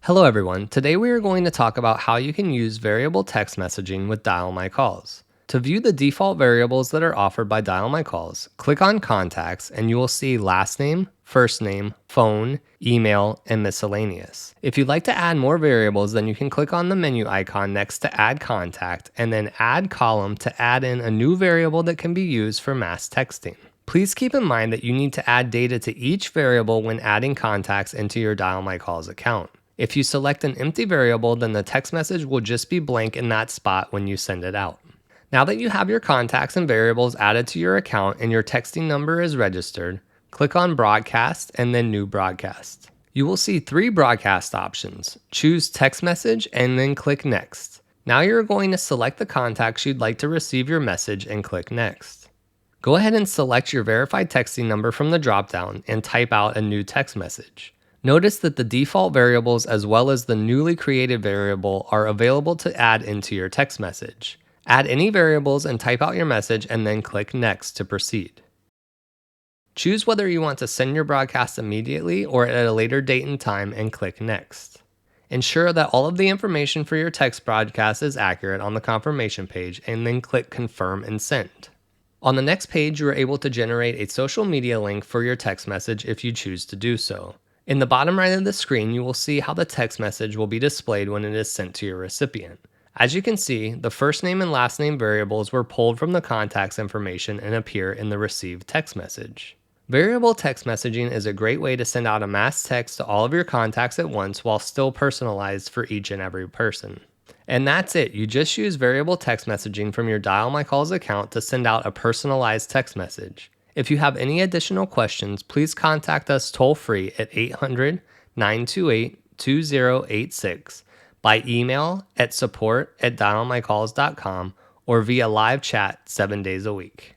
Hello everyone, today we are going to talk about how you can use variable text messaging with DialMyCalls. To view the default variables that are offered by DialMyCalls, click on Contacts and you will see last name, first name, phone, email, and miscellaneous. If you'd like to add more variables, then you can click on the menu icon next to Add Contact and then Add Column to add in a new variable that can be used for mass texting. Please keep in mind that you need to add data to each variable when adding contacts into your DialMyCalls account. If you select an empty variable, then the text message will just be blank in that spot when you send it out. Now that you have your contacts and variables added to your account and your texting number is registered, click on Broadcast and then New Broadcast. You will see 3 broadcast options. Choose Text Message and then click Next. Now you're going to select the contacts you'd like to receive your message and click Next. Go ahead and select your verified texting number from the dropdown and type out a new text message. Notice that the default variables as well as the newly created variable are available to add into your text message. Add any variables and type out your message and then click Next to proceed. Choose whether you want to send your broadcast immediately or at a later date and time and click Next. Ensure that all of the information for your text broadcast is accurate on the confirmation page and then click Confirm and Send. On the next page, you are able to generate a social media link for your text message if you choose to do so. In the bottom right of the screen, you will see how the text message will be displayed when it is sent to your recipient. As you can see, the first name and last name variables were pulled from the contacts information and appear in the received text message. Variable text messaging is a great way to send out a mass text to all of your contacts at once while still personalized for each and every person. And that's it. You just use variable text messaging from your DialMyCalls account to send out a personalized text message. If you have any additional questions, please contact us toll-free at 800-928-2086, by email at support@dialmycalls.com, or via live chat 7 days a week.